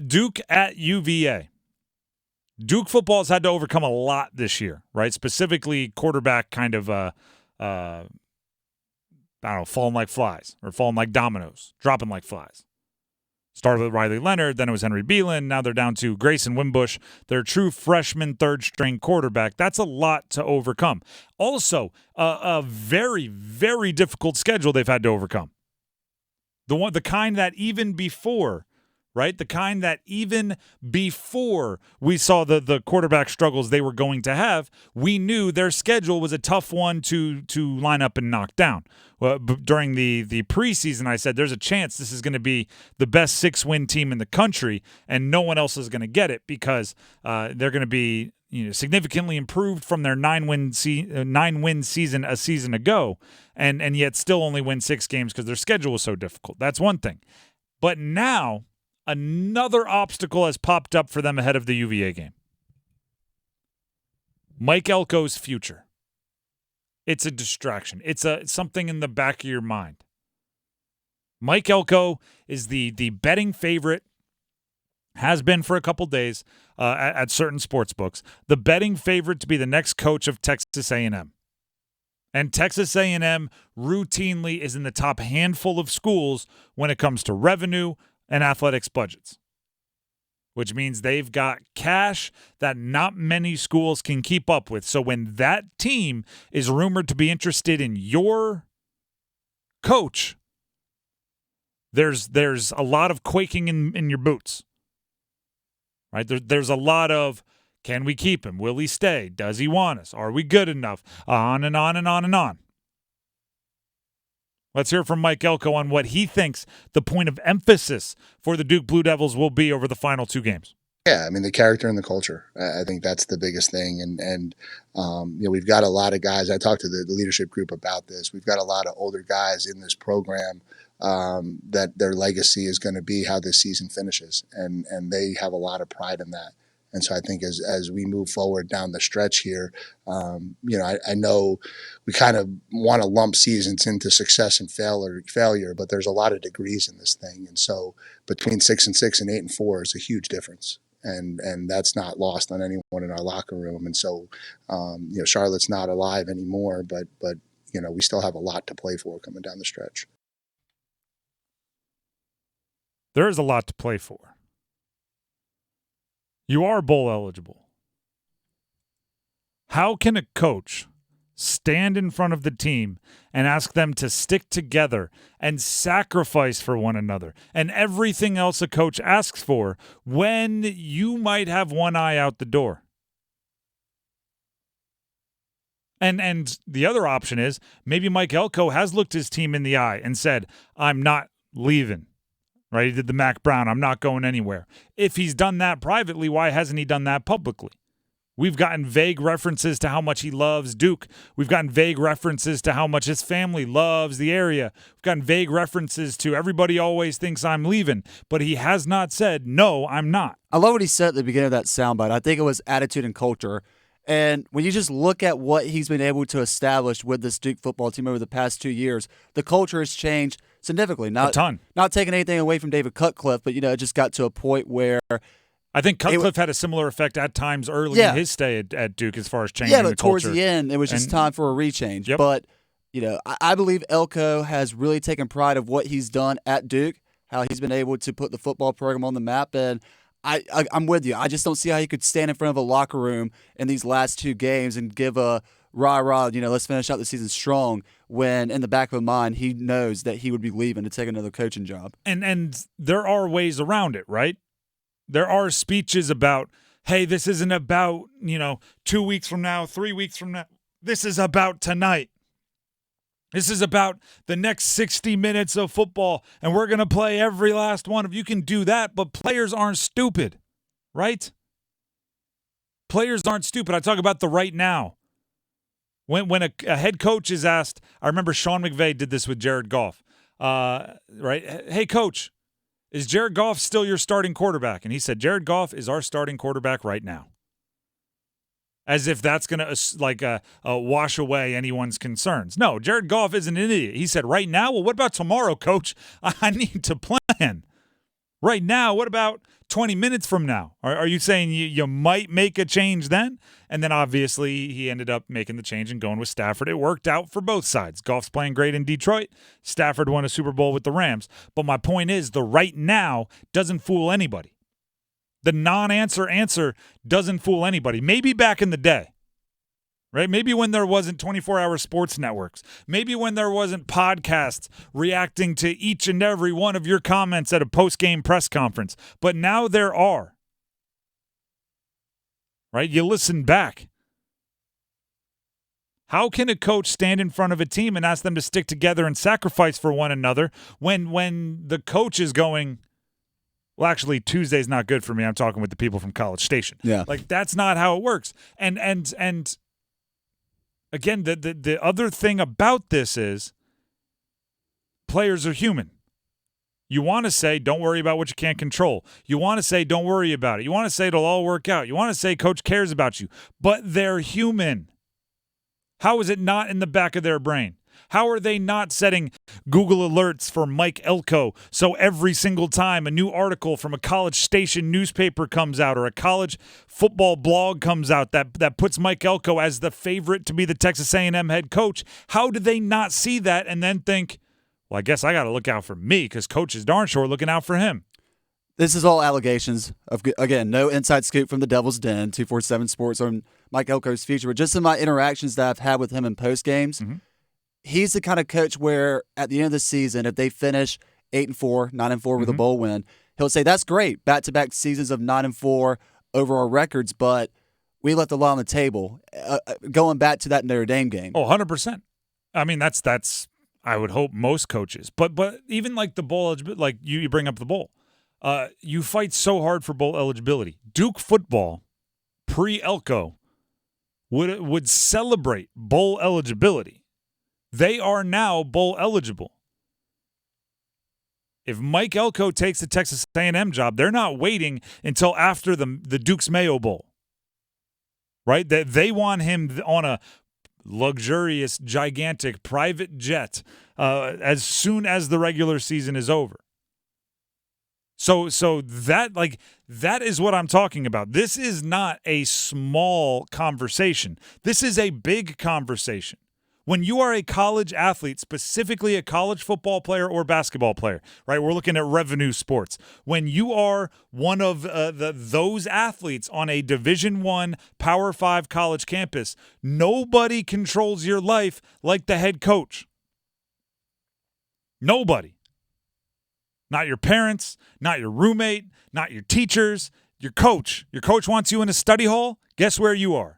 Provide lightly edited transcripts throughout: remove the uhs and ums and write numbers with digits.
Duke at UVA. Duke football has had to overcome a lot this year, right? Specifically, quarterback kind of, I don't know, falling like flies or falling like dominoes, dropping like flies. Started with Riley Leonard, then it was Henry Beelan. Now they're down to Grayson Wimbush, their true freshman third-string quarterback. That's a lot to overcome. Also, a very, very difficult schedule they've had to overcome. The kind that even before, right? The kind that even before we saw the quarterback struggles they were going to have, we knew their schedule was a tough one to line up and knock down. Well, during the preseason, I said there's a chance this is going to be the best 6-win team in the country, and no one else is going to get it because they're going to be significantly improved from their 9-win season a season ago, and yet still only win 6 games because their schedule was so difficult. That's one thing. But now another obstacle has popped up for them ahead of the UVA game. Mike Elko's future. It's a distraction. It's something in the back of your mind. Mike Elko is the betting favorite, has been for a couple days at certain sports books, the betting favorite to be the next coach of Texas A&M. And Texas A&M routinely is in the top handful of schools when it comes to revenue and athletics budgets, which means they've got cash that not many schools can keep up with. So when that team is rumored to be interested in your coach, there's a lot of quaking in your boots, right? There's a lot of, can we keep him? Will he stay? Does he want us? Are we good enough? On and on and on and on. Let's hear from Mike Elko on what he thinks the point of emphasis for the Duke Blue Devils will be over the final 2 games. Yeah, I mean, the character and the culture. I think that's the biggest thing. And we've got a lot of guys. I talked to the leadership group about this. We've got a lot of older guys in this program that their legacy is going to be how this season finishes. And they have a lot of pride in that. And so I think as we move forward down the stretch here, I know we kind of want to lump seasons into success and failure, but there's a lot of degrees in this thing. And so between 6-6 and 8-4 is a huge difference. And that's not lost on anyone in our locker room. And so, Charlotte's not alive anymore, but we still have a lot to play for coming down the stretch. There is a lot to play for. You are bowl eligible. How can a coach stand in front of the team and ask them to stick together and sacrifice for one another and everything else a coach asks for when you might have one eye out the door? And the other option is maybe Mike Elko has looked his team in the eye and said, I'm not leaving. Right? He did the Mac Brown. I'm not going anywhere. If he's done that privately, why hasn't he done that publicly? We've gotten vague references to how much he loves Duke. We've gotten vague references to how much his family loves the area. We've gotten vague references to everybody always thinks I'm leaving, but he has not said, no, I'm not. I love what he said at the beginning of that soundbite. I think it was attitude and culture. And when you just look at what he's been able to establish with this Duke football team over the past 2 years, the culture has changed significantly. A ton. Not taking anything away from David Cutcliffe, but it just got to a point where I think Cutcliffe had a similar effect at times early in his stay at Duke as far as changing the culture. Yeah, but towards the end, it was just time for a rechange. Yep. But I believe Elko has really taken pride of what he's done at Duke, how he's been able to put the football program on the map, and I'm with you. I just don't see how he could stand in front of a locker room in these last 2 games and give a rah-rah, let's finish out the season strong, when in the back of his mind he knows that he would be leaving to take another coaching job. And there are ways around it, right? There are speeches about, hey, this isn't about, 2 weeks from now, 3 weeks from now. This is about tonight. This is about the next 60 minutes of football, and we're going to play every last one of you. Can do that, but players aren't stupid, right? Players aren't stupid. I talk about the right now. When a head coach is asked, I remember Sean McVay did this with Jared Goff, right? Hey, coach, is Jared Goff still your starting quarterback? And he said, Jared Goff is our starting quarterback right now. As if that's going to wash away anyone's concerns. No, Jared Goff isn't an idiot. He said, right now? Well, what about tomorrow, coach? I need to plan. Right now, what about 20 minutes from now? Are you saying you might make a change then? And then obviously he ended up making the change and going with Stafford. It worked out for both sides. Goff's playing great in Detroit. Stafford won a Super Bowl with the Rams. But my point is, the right now doesn't fool anybody. The non-answer doesn't fool anybody. Maybe back in the day, right? Maybe when there wasn't 24-hour sports networks. Maybe when there wasn't podcasts reacting to each and every one of your comments at a post-game press conference. But now there are. Right? You listen back. How can a coach stand in front of a team and ask them to stick together and sacrifice for one another when the coach is going, well, actually, Tuesday's not good for me. I'm talking with the people from College Station. Yeah. Like, that's not how it works. And again, the other thing about this is players are human. You want to say, don't worry about what you can't control. You want to say, don't worry about it. You want to say it'll all work out. You want to say coach cares about you. But they're human. How is it not in the back of their brain? How are they not setting Google alerts for Mike Elko so every single time a new article from a College Station newspaper comes out or a college football blog comes out that puts Mike Elko as the favorite to be the Texas A&M head coach, how do they not see that and then think, well, I guess I got to look out for me because coach is darn sure looking out for him? This is all allegations of, again, no inside scoop from the Devil's Den, 247 Sports, on Mike Elko's future. But just in my interactions that I've had with him in post games, he's the kind of coach where at the end of the season, if they finish 8-4, 9-4 with a bowl win, he'll say, that's great, back-to-back seasons of 9-4 overall records, but we left a lot on the table. Going back to that Notre Dame game. Oh, 100%. I mean, that's I would hope most coaches. But even like the bowl eligibility, like you bring up the bowl. You fight so hard for bowl eligibility. Duke football, pre-Elko, would celebrate bowl eligibility. They are now bowl eligible. If Mike Elko takes the Texas A&M job, they're not waiting until after the Duke's Mayo Bowl, right? That they want him on a luxurious, gigantic private jet as soon as the regular season is over. So that is what I'm talking about. This is not a small conversation. This is a big conversation. When you are a college athlete, specifically a college football player or basketball player, right? We're looking at revenue sports. When you are one of those athletes on a Division I Power 5 college campus, nobody controls your life like the head coach. Nobody. Not your parents, not your roommate, not your teachers, your coach. Your coach wants you in a study hall. Guess where you are?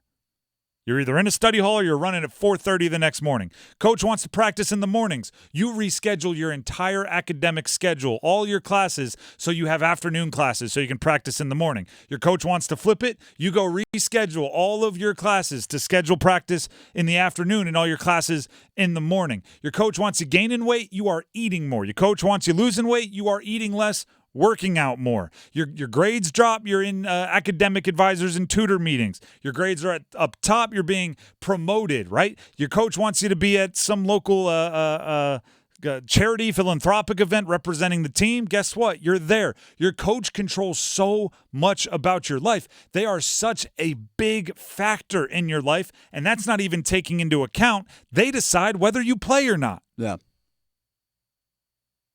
You're either in a study hall or you're running at 4:30 the next morning. Coach wants to practice in the mornings. You reschedule your entire academic schedule, all your classes, so you have afternoon classes so you can practice in the morning. Your coach wants to flip it. You go reschedule all of your classes to schedule practice in the afternoon and all your classes in the morning. Your coach wants you gaining weight. You are eating more. Your coach wants you losing weight. You are eating less, working out more. Your grades drop. You're in academic advisors and tutor meetings. Your grades are up top. You're being promoted, right? Your coach wants you to be at some local charity philanthropic event representing the team. Guess what? You're there. Your coach controls so much about your life. They are such a big factor in your life, and that's not even taking into account they decide whether you play or not. Yeah.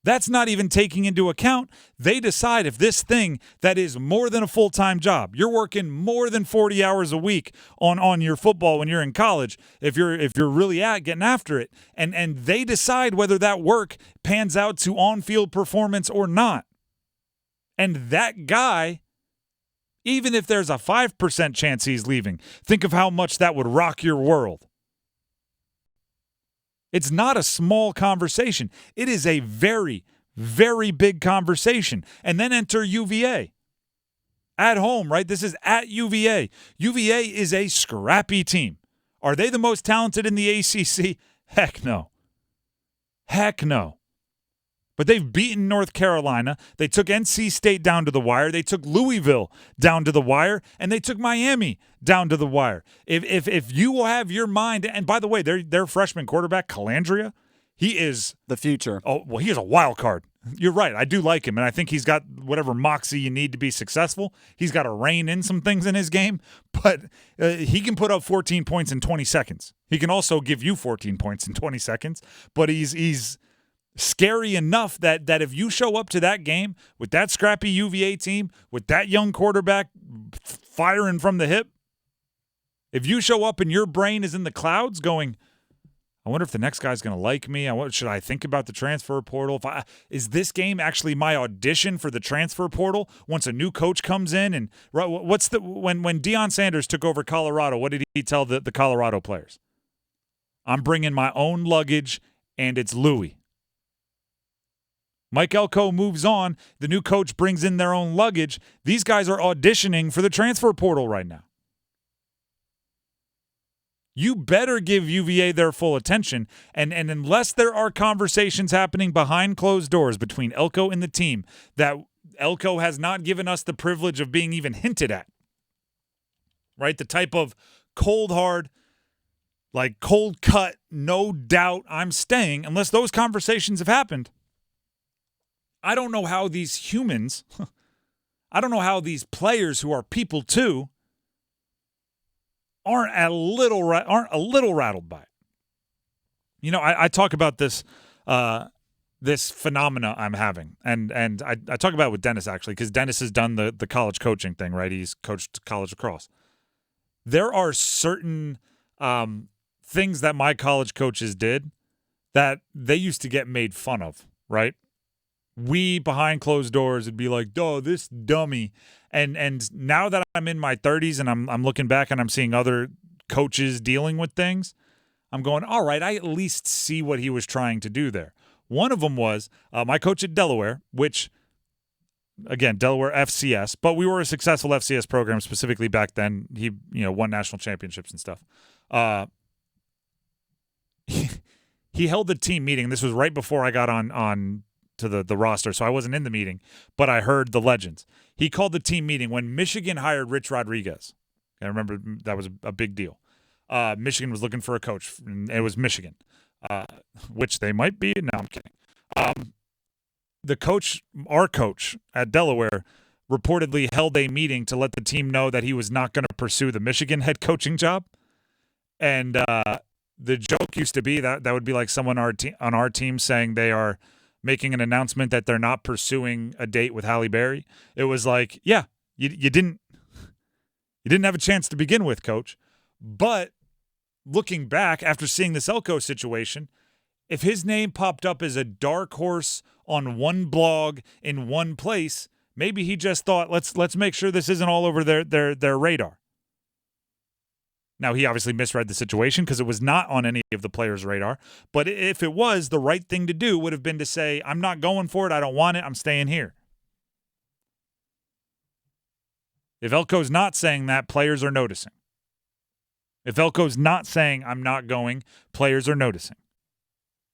That's not even taking into account they decide if this thing that is more than a full-time job, you're working more than 40 hours a week on your football when you're in college, if you're really getting after it, and they decide whether that work pans out to on-field performance or not. And that guy, even if there's a 5% chance he's leaving, think of how much that would rock your world. It's not a small conversation. It is a very, very big conversation. And then enter UVA. At home, right? This is at UVA. UVA is a scrappy team. Are they the most talented in the ACC? Heck no. Heck no. But they've beaten North Carolina. They took NC State down to the wire. They took Louisville down to the wire. And they took Miami down to the wire. If you will have your mind, and by the way, their freshman quarterback, Calandria, he is the future. Oh, well, he is a wild card. you're right. I do like him, and I think he's got whatever moxie you need to be successful. He's got to rein in some things in his game, but he can put up 14 points in 20 seconds. He can also give you 14 points in 20 seconds, but he's scary enough that if you show up to that game with that scrappy UVA team, with that young quarterback firing from the hip, if you show up and your brain is in the clouds going, I wonder if the next guy's going to like me. Should I think about the transfer portal? Is this game actually my audition for the transfer portal once a new coach comes in? And when Deion Sanders took over Colorado, what did he tell the Colorado players? I'm bringing my own luggage, and it's Louis. Mike Elko moves on. The new coach brings in their own luggage. These guys are auditioning for the transfer portal right now. You better give UVA their full attention, and unless there are conversations happening behind closed doors between Elko and the team that Elko has not given us the privilege of being even hinted at, right? The type of cold, hard, like cold cut, no doubt I'm staying, unless those conversations have happened. I don't know how these humans, I don't know how these players who are people too, aren't a little rattled by it. You know, I talk about this this phenomena I'm having, and I talk about it with Dennis actually, because Dennis has done the college coaching thing, right? He's coached college lacrosse. There are certain things that my college coaches did that they used to get made fun of, right? We behind closed doors would be like, "Oh, this dummy." And now that I'm in my 30s and I'm looking back and I'm seeing other coaches dealing with things, I'm going, all right, I at least see what he was trying to do there. One of them was my coach at Delaware, which, again, Delaware FCS, but we were a successful FCS program specifically back then. He, won national championships and stuff. He held the team meeting. This was right before I got on to the roster, so I wasn't in the meeting, but I heard the legends. He called the team meeting when Michigan hired Rich Rodriguez. I remember that was a big deal. Michigan was looking for a coach, and it was Michigan, which they might be. No, I'm kidding. Our coach at Delaware, reportedly held a meeting to let the team know that he was not going to pursue the Michigan head coaching job. And the joke used to be that would be like someone on our team saying they are making an announcement that they're not pursuing a date with Halle Berry. It was like, yeah, you didn't have a chance to begin with, coach. But looking back after seeing this Elko situation, if his name popped up as a dark horse on one blog in one place, maybe he just thought, let's make sure this isn't all over their radar. Now, he obviously misread the situation because it was not on any of the players' radar. But if it was, the right thing to do would have been to say, I'm not going for it. I don't want it. I'm staying here. If Elko's not saying that, players are noticing. If Elko's not saying, I'm not going, players are noticing.